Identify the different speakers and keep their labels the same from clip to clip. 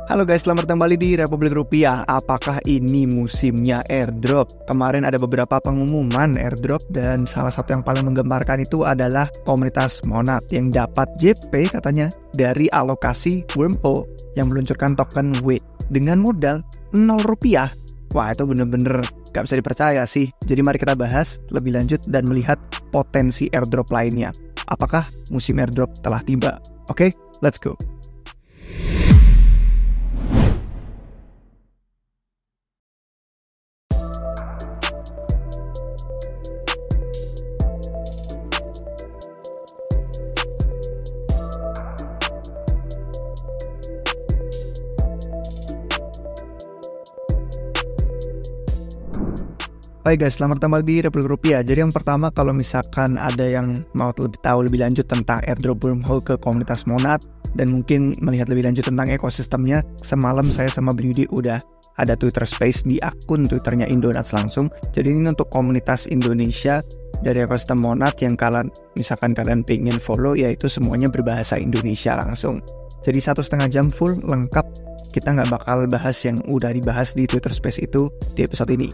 Speaker 1: Halo guys, selamat kembali di Republik Rupiah. Apakah ini musimnya airdrop? Kemarin ada beberapa pengumuman airdrop dan salah satu yang paling menggemparkan itu adalah komunitas Monad yang dapat JP katanya dari alokasi Wormhole yang meluncurkan token W dengan modal 0 rupiah. Wah, itu bener-bener gak bisa dipercaya sih. Jadi mari kita bahas lebih lanjut dan melihat potensi airdrop lainnya. Apakah musim airdrop telah tiba? Oke, let's go. Hai guys, selamat kembali di Republik Rupiah. Jadi yang pertama, kalau misalkan ada yang mau tahu lebih lanjut tentang airdrop Wormhole ke komunitas Monad dan mungkin melihat lebih lanjut tentang ekosistemnya, semalam saya sama Budi udah ada Twitter Space di akun Twitternya Indonats langsung. Jadi ini untuk komunitas Indonesia dari ekosistem Monad yang misalkan kalian pengen follow, yaitu semuanya berbahasa Indonesia langsung. Jadi 1,5 jam full lengkap. Kita nggak bakal bahas yang udah dibahas di Twitter Space itu di episode ini.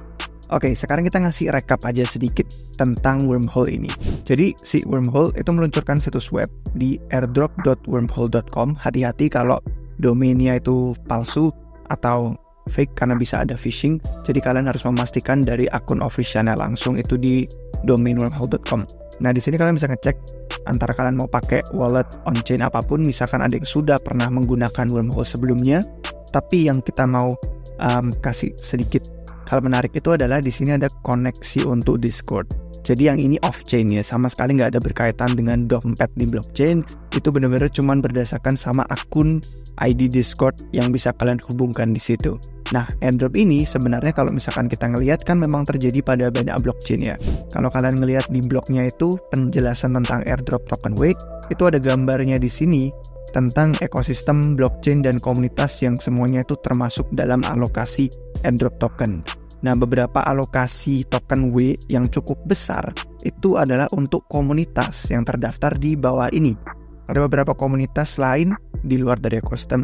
Speaker 1: Oke, sekarang kita ngasih recap aja sedikit tentang Wormhole ini. Jadi si Wormhole itu meluncurkan situs web di airdrop.wormhole.com. Hati-hati kalau domainnya itu palsu atau fake karena bisa ada phishing. Jadi kalian harus memastikan dari akun officialnya langsung itu di domain wormhole.com. Nah, di sini kalian bisa ngecek antara kalian mau pakai wallet on-chain apapun. Misalkan ada yang sudah pernah menggunakan Wormhole sebelumnya, tapi yang kita mau kasih sedikit hal menarik itu adalah di sini ada koneksi untuk Discord. Jadi yang ini off-chain ya, sama sekali nggak ada berkaitan dengan dompet di blockchain. Itu benar-benar cuma berdasarkan sama akun ID Discord yang bisa kalian hubungkan di situ. Nah, airdrop ini sebenarnya kalau misalkan kita ngelihat kan memang terjadi pada banyak blockchain ya. Kalau kalian ngelihat di blognya itu penjelasan tentang airdrop token W, itu ada gambarnya di sini tentang ekosistem blockchain dan komunitas yang semuanya itu termasuk dalam alokasi airdrop token. Nah, beberapa alokasi token W yang cukup besar itu adalah untuk komunitas yang terdaftar di bawah ini. Ada beberapa komunitas lain di luar dari ekosistem.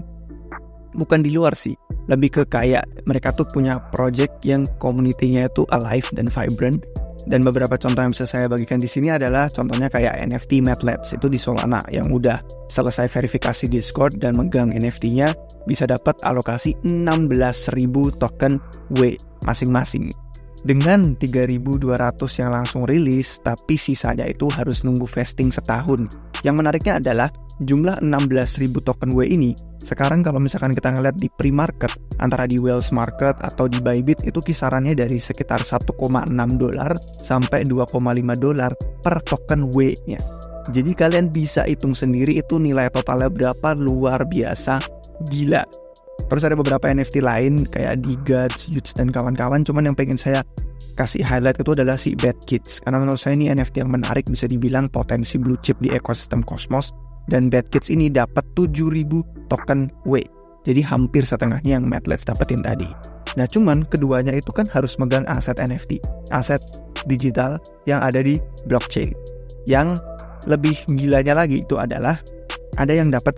Speaker 1: Bukan di luar sih, lebih ke kayak mereka tuh punya project yang community-nya itu alive dan vibrant. Dan beberapa contoh yang bisa saya bagikan di sini adalah contohnya kayak NFT Madlets itu di Solana yang udah selesai verifikasi Discord dan megang NFT-nya bisa dapat alokasi 16.000 token W masing-masing. Dengan 3.200 yang langsung rilis, tapi sisanya itu harus nunggu vesting setahun. Yang menariknya adalah jumlah 16.000 token W ini sekarang kalau misalkan kita ngeliat di pre-market antara di Whales Market atau di Bybit itu kisarannya dari sekitar $1,6 sampai $2,5 per token W-nya. Jadi kalian bisa hitung sendiri itu nilai totalnya berapa, luar biasa, gila. Terus ada beberapa NFT lain kayak Digats, Yuts, dan kawan-kawan. Cuman yang pengen saya kasih highlight itu adalah si Bad Kids. Karena menurut saya ini NFT yang menarik, bisa dibilang potensi blue chip di ekosistem Cosmos. Dan Bad Kids ini dapat 7.000 token W. Jadi hampir setengahnya yang Madlets dapetin tadi. Nah, cuman keduanya itu kan harus megang aset NFT, aset digital yang ada di blockchain. Yang lebih gilanya lagi itu adalah ada yang dapat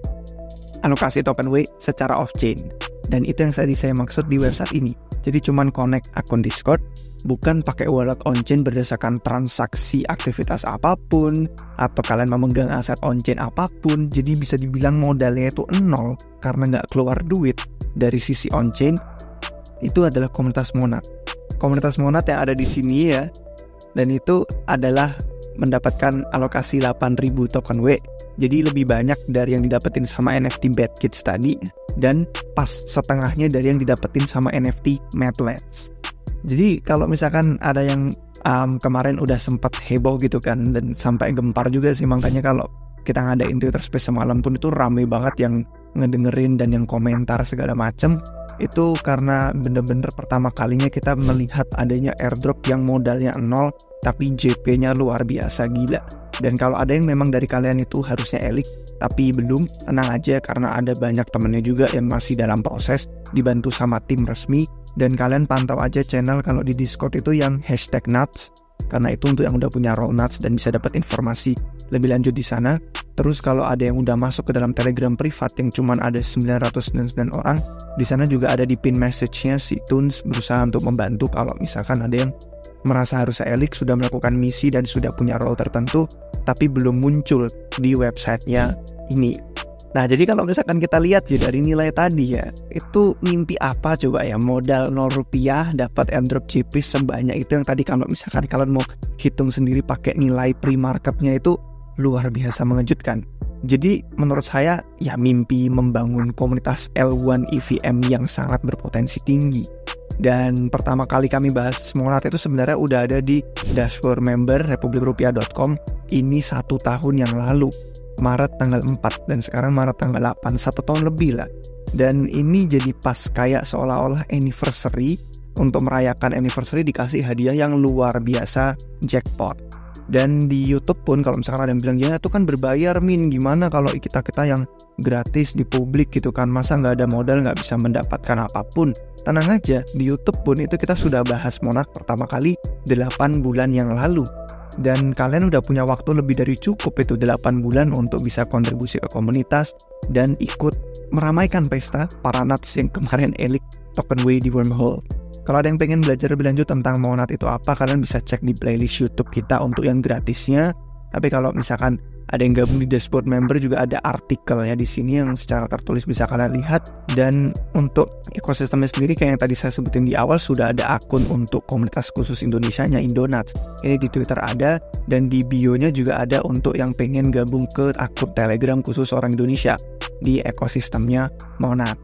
Speaker 1: alokasi token W secara off-chain. Dan itu yang tadi saya maksud di website ini. Jadi cuman connect akun Discord, bukan pakai wallet on-chain berdasarkan transaksi aktivitas apapun, atau kalian memegang aset on-chain apapun. Jadi bisa dibilang modalnya itu 0 karena nggak keluar duit dari sisi on-chain. Itu adalah komunitas Monad. Komunitas Monad yang ada di sini ya, dan itu adalah mendapatkan alokasi 8.000 token W. Jadi lebih banyak dari yang didapetin sama NFT Bad Kids tadi, dan pas setengahnya dari yang didapetin sama NFT Madlets. Jadi kalau misalkan ada yang kemarin udah sempat heboh gitu kan, dan sampai gempar juga sih, makanya kalau kita ngadain Twitter Space semalam pun itu rame banget yang ngedengerin dan yang komentar segala macem. Itu karena bener-bener pertama kalinya kita melihat adanya airdrop yang modalnya 0 tapi JP-nya luar biasa gila. Dan kalau ada yang memang dari kalian itu harusnya elik tapi belum, tenang aja karena ada banyak temennya juga yang masih dalam proses dibantu sama tim resmi. Dan kalian pantau aja channel kalau di Discord itu yang #nuts. karena itu untuk yang udah punya Rollnuts dan bisa dapat informasi lebih lanjut di sana. Terus kalau ada yang udah masuk ke dalam Telegram privat yang cuman ada 999 orang, di sana juga ada di pin message-nya si Tunes berusaha untuk membantu kalau misalkan ada yang merasa harus Elik sudah melakukan misi dan sudah punya role tertentu tapi belum muncul di websitenya ini. Nah, jadi kalau misalkan kita lihat ya dari nilai tadi ya, itu mimpi apa coba ya, modal 0 rupiah dapat airdrop JP sebanyak itu, yang tadi kalau misalkan kalian mau hitung sendiri pakai nilai pre-marketnya itu luar biasa mengejutkan. Jadi menurut saya ya mimpi membangun komunitas L1 EVM yang sangat berpotensi tinggi. Dan pertama kali kami bahas Monat itu sebenarnya udah ada di dashboard member republikrupiah.com ini 1 tahun yang lalu, Maret tanggal 4, dan sekarang Maret tanggal 8, 1 tahun lebih lah. Dan ini jadi pas kayak seolah-olah anniversary, untuk merayakan anniversary dikasih hadiah yang luar biasa, jackpot. Dan di YouTube pun kalau misalkan ada yang bilang ya itu kan berbayar Min, gimana kalau kita yang gratis di publik gitu kan, masa nggak ada modal nggak bisa mendapatkan apapun. Tenang aja, di YouTube pun itu kita sudah bahas Monat pertama kali 8 bulan yang lalu. Dan kalian udah punya waktu lebih dari cukup itu 8 bulan untuk bisa kontribusi ke komunitas dan ikut meramaikan pesta para nuts yang kemarin Elik Token Way di Wormhole. Kalau ada yang pengen belajar lebih lanjut tentang Monat itu apa, kalian bisa cek di playlist YouTube kita untuk yang gratisnya. Tapi kalau misalkan ada yang gabung di dashboard member juga ada artikel ya di sini yang secara tertulis bisa kalian lihat. Dan untuk ekosistemnya sendiri kayak yang tadi saya sebutin di awal, sudah ada akun untuk komunitas khusus Indonesianya, Indonuts. Ini di Twitter ada, dan di bio-nya juga ada untuk yang pengen gabung ke akun Telegram khusus orang Indonesia di ekosistemnya Monat.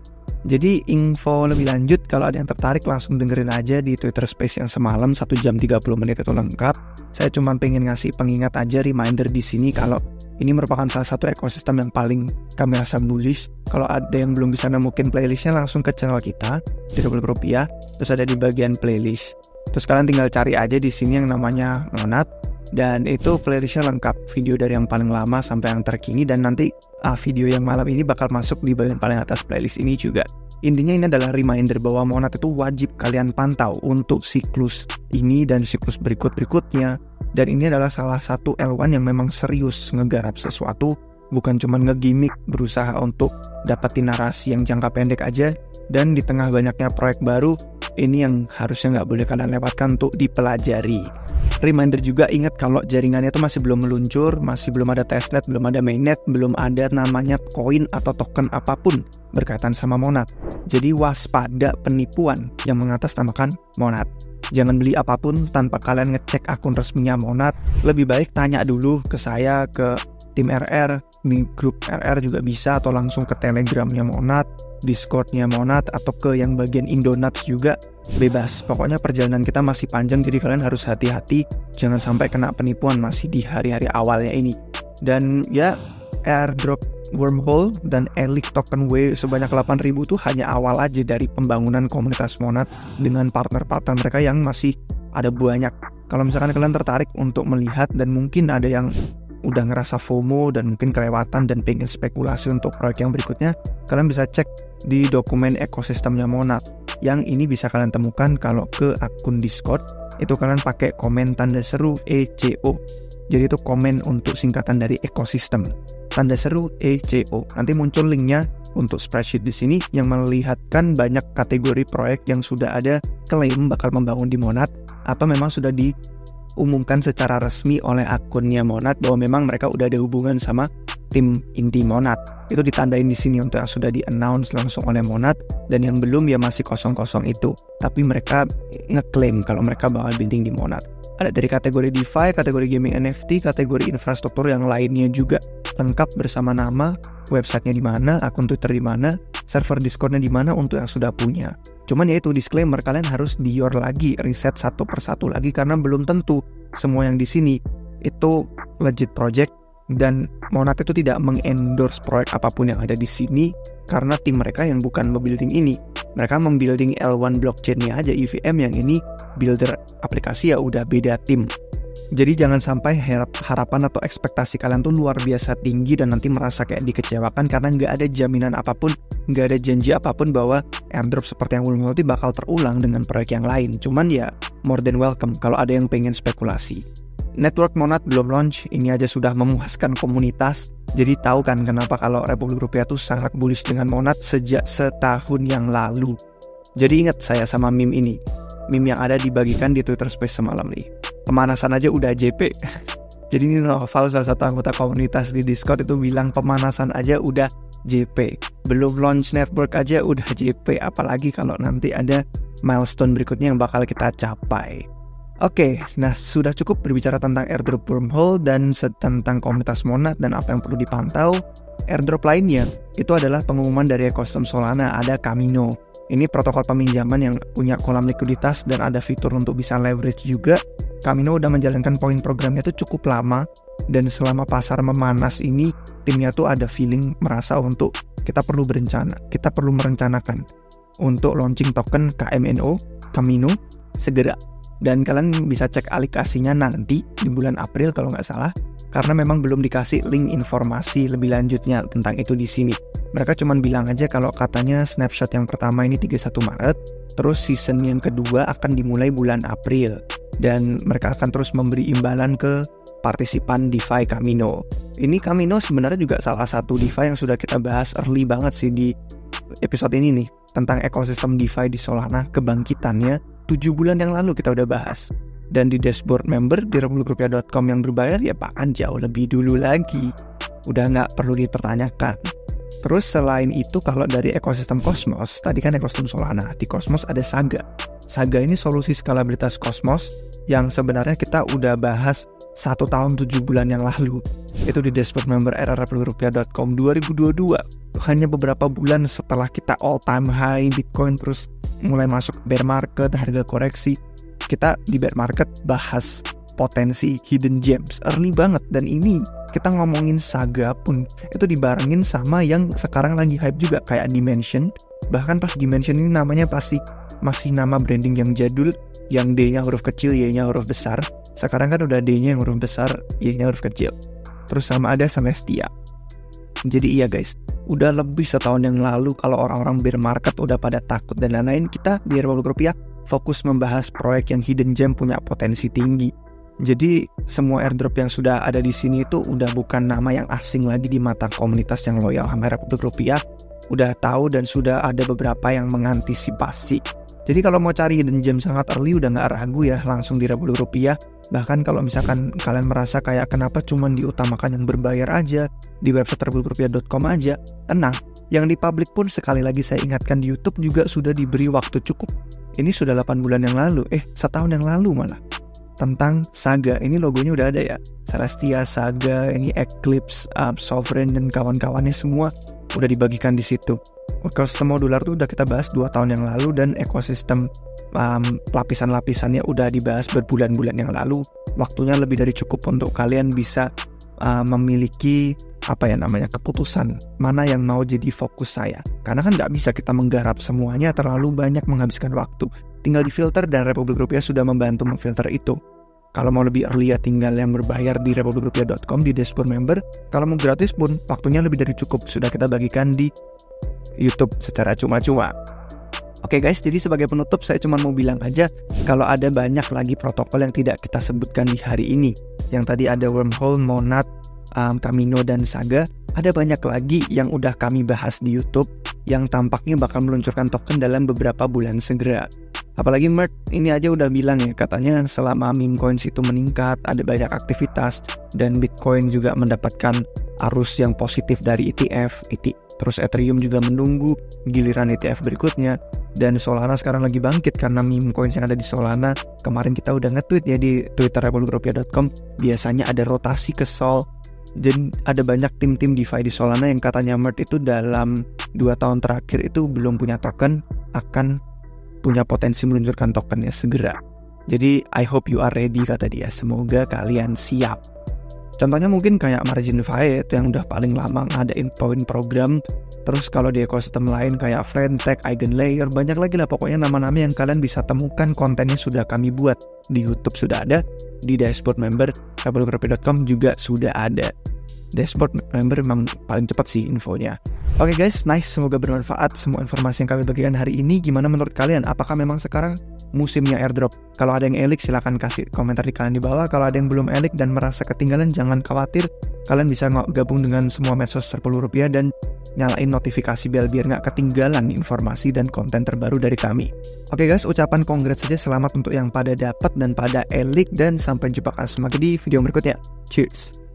Speaker 1: Jadi info lebih lanjut kalau ada yang tertarik langsung dengerin aja di Twitter Space yang semalam 1 jam 30 menit itu lengkap. Saya cuma pengen ngasih pengingat aja, reminder di sini kalau ini merupakan salah satu ekosistem yang paling kami rasa bullish. Kalau ada yang belum bisa nemuin playlistnya langsung ke channel kita di Republik Rupiah, terus ada di bagian playlist. Terus kalian tinggal cari aja di sini yang namanya Monat. Dan itu playlistnya lengkap, video dari yang paling lama sampai yang terkini, dan nanti video yang malam ini bakal masuk di bagian paling atas playlist ini juga. Intinya ini adalah reminder bahwa Monat itu wajib kalian pantau untuk siklus ini dan siklus berikut-berikutnya. Dan ini adalah salah satu L1 yang memang serius ngegarap sesuatu, bukan cuma ngegimik berusaha untuk dapetin narasi yang jangka pendek aja. Dan di tengah banyaknya proyek baru, ini yang harusnya nggak boleh kalian lewatkan untuk dipelajari. Reminder juga, ingat kalau jaringannya itu masih belum meluncur, masih belum ada testnet, belum ada mainnet, belum ada namanya koin atau token apapun berkaitan sama Monat. Jadi waspada penipuan yang mengatasnamakan Monat. Jangan beli apapun tanpa kalian ngecek akun resminya Monat. Lebih baik tanya dulu ke saya, ke tim RR, di grup RR juga bisa, atau langsung ke Telegramnya Monat, Discordnya Monat, atau ke yang bagian Indonuts juga, bebas. Pokoknya perjalanan kita masih panjang, jadi kalian harus hati-hati jangan sampai kena penipuan masih di hari-hari awalnya ini. Dan ya, airdrop Wormhole dan Elik Token Way sebanyak 8.000 itu hanya awal aja dari pembangunan komunitas Monat dengan partner-partner mereka yang masih ada banyak. Kalau misalkan kalian tertarik untuk melihat dan mungkin ada yang udah ngerasa FOMO dan mungkin kelewatan dan pengen spekulasi untuk proyek yang berikutnya, kalian bisa cek di dokumen ekosistemnya Monat. Yang ini bisa kalian temukan kalau ke akun Discord, itu kalian pakai komen tanda seru ECO. Jadi itu komen untuk singkatan dari ekosistem, tanda seru ECO. Nanti muncul linknya untuk spreadsheet di sini yang melihatkan banyak kategori proyek yang sudah ada klaim bakal membangun di Monat, atau memang sudah diumumkan secara resmi oleh akunnya Monat bahwa memang mereka udah ada hubungan sama tim inti Monat. Itu ditandain di sini untuk yang sudah di-announce langsung oleh Monat, dan yang belum ya masih kosong-kosong itu. Tapi mereka ngeklaim kalau mereka bakal building di Monat. Ada dari kategori DeFi, kategori gaming NFT, kategori infrastruktur yang lainnya juga. Lengkap bersama nama, websitenya di mana, akun Twitter di mana, server Discordnya di mana untuk yang sudah punya. Cuman ya itu disclaimer, kalian harus dior lagi, riset satu persatu lagi, karena belum tentu semua yang di sini itu legit project. Dan Monat itu tidak mengendorse proyek apapun yang ada di sini, karena tim mereka yang bukan membuilding ini. Mereka membuilding L1 blockchain-nya aja, EVM, yang ini builder aplikasi ya udah beda tim. Jadi jangan sampai harapan atau ekspektasi kalian tuh luar biasa tinggi dan nanti merasa kayak dikecewakan karena nggak ada jaminan apapun, nggak ada janji apapun bahwa airdrop seperti yang Wormhole itu bakal terulang dengan proyek yang lain. Cuman ya more than welcome kalau ada yang pengen spekulasi. Network Monad belum launch, ini aja sudah memuaskan komunitas. Jadi tahu kan kenapa kalau Republik Rupiah tuh sangat bullish dengan Monad sejak setahun yang lalu. Jadi ingat saya sama meme ini. Meme yang ada dibagikan di Twitter Space semalam nih. Pemanasan aja udah JP. Jadi ini Noval, salah satu anggota komunitas di Discord, itu bilang pemanasan aja udah JP. Belum launch network aja udah JP. Apalagi kalau nanti ada milestone berikutnya yang bakal kita capai. Oke, nah sudah cukup berbicara tentang airdrop Wormhole dan tentang komunitas Monad dan apa yang perlu dipantau. Airdrop lainnya itu adalah pengumuman dari ekosistem Solana, ada Kamino. Ini protokol peminjaman yang punya kolam likuiditas dan ada fitur untuk bisa leverage juga. Kamino udah menjalankan poin programnya itu cukup lama, dan selama pasar memanas ini timnya tuh ada feeling merasa untuk kita perlu merencanakan untuk launching token Kamino segera. Dan kalian bisa cek alikasinya nanti di bulan April kalau nggak salah, karena memang belum dikasih link informasi lebih lanjutnya tentang itu di sini. Mereka cuma bilang aja kalau katanya snapshot yang pertama ini 31 Maret, terus season yang kedua akan dimulai bulan April. Dan mereka akan terus memberi imbalan ke partisipan DeFi Kamino. Ini Kamino sebenarnya juga salah satu DeFi yang sudah kita bahas early banget sih di episode ini nih, tentang ekosistem DeFi di Solana, kebangkitannya 7 bulan yang lalu kita udah bahas. Dan di dashboard member di republikrupiah.com yang berbayar ya bahkan jauh lebih dulu lagi. Udah nggak perlu dipertanyakan. Terus selain itu kalau dari ekosistem Cosmos, tadi kan ekosistem Solana, di Cosmos ada Saga. Saga ini solusi skalabilitas Cosmos yang sebenarnya kita udah bahas 1 tahun 7 bulan yang lalu. Itu di dashboard member era republikrupiah.com 2022. Hanya beberapa bulan setelah kita all time high Bitcoin terus mulai masuk bear market, harga koreksi, kita di bear market bahas potensi hidden gems early banget. Dan ini kita ngomongin Saga pun itu dibarengin sama yang sekarang lagi hype juga kayak Dimension. Bahkan pas Dimension ini namanya pasti masih nama branding yang jadul, yang D-nya huruf kecil, Y-nya huruf besar. Sekarang kan udah D-nya yang huruf besar, Y-nya huruf kecil. Terus sama ada Celestia. Jadi iya guys, udah lebih setahun yang lalu kalau orang-orang bear market udah pada takut dan lain-lain, kita di Republik Rupiah fokus membahas proyek yang hidden gem punya potensi tinggi. Jadi semua airdrop yang sudah ada di sini itu udah bukan nama yang asing lagi di mata komunitas yang loyal sama Republik Rupiah. Udah tahu dan sudah ada beberapa yang mengantisipasi. Jadi kalau mau cari hidden gem sangat early udah gak ragu ya, langsung di Republik Rupiah. Bahkan kalau misalkan kalian merasa kayak kenapa cuman diutamakan yang berbayar aja, di website republikrupiah.com aja, tenang. Yang di publik pun sekali lagi saya ingatkan di YouTube juga sudah diberi waktu cukup. Ini sudah 8 bulan yang lalu, setahun yang lalu malah. Tentang Saga, ini logonya udah ada ya. Celestia, Saga, ini Eclipse, Sovereign dan kawan-kawannya semua udah dibagikan di situ. Ekosistem modular tuh udah kita bahas 2 tahun yang lalu, dan ekosistem lapisan-lapisannya udah dibahas berbulan-bulan yang lalu. Waktunya lebih dari cukup untuk kalian bisa memiliki keputusan mana yang mau jadi fokus saya. Karena kan nggak bisa kita menggarap semuanya, terlalu banyak menghabiskan waktu. Tinggal difilter dan Republik Rupiah sudah membantu memfilter itu. Kalau mau lebih early ya tinggal yang berbayar di republikrupiah.com di dashboard member. Kalau mau gratis pun waktunya lebih dari cukup, sudah kita bagikan di YouTube secara cuma-cuma. Oke guys, jadi sebagai penutup saya cuma mau bilang aja kalau ada banyak lagi protokol yang tidak kita sebutkan di hari ini. Yang tadi ada Wormhole, Monad, Kamino dan Saga. Ada banyak lagi yang udah kami bahas di YouTube yang tampaknya bakal meluncurkan token dalam beberapa bulan segera. Apalagi Mert ini aja udah bilang ya, katanya selama meme coins itu meningkat, ada banyak aktivitas, dan Bitcoin juga mendapatkan arus yang positif dari ETF, terus Ethereum juga menunggu giliran ETF berikutnya, dan Solana sekarang lagi bangkit karena meme coins yang ada di Solana. Kemarin kita udah nge-tweet ya di Twitter republikrupiah.com, biasanya ada rotasi ke Sol. Jadi ada banyak tim-tim DeFi di Solana yang katanya Mert itu dalam 2 tahun terakhir itu belum punya token, akan punya potensi meluncurkan tokennya segera. Jadi I hope you are ready kata dia. Semoga kalian siap. Contohnya mungkin kayak Margin Fight yang udah paling lama ngadain poin program. Terus kalau di ekosistem lain kayak Friendtech, Eigenlayer, banyak lagi lah pokoknya nama-nama yang kalian bisa temukan kontennya sudah kami buat. Di YouTube sudah ada, di dashboard member rebelgroup.com juga sudah ada. Dashboard member memang paling cepat sih infonya. Oke guys, nice, semoga bermanfaat semua informasi yang kami bagikan hari ini. Gimana menurut kalian? Apakah memang sekarang musimnya airdrop? Kalau ada yang elik silahkan kasih komentar di kalian di bawah. Kalau ada yang belum elik dan merasa ketinggalan, jangan khawatir. Kalian bisa gabung dengan semua medsos Rp10 dan nyalain notifikasi bel biar nggak ketinggalan informasi dan konten terbaru dari kami. Oke guys, ucapan congrats saja, selamat untuk yang pada dapat dan pada elik, dan sampai jumpa lagi di video berikutnya. Cheers!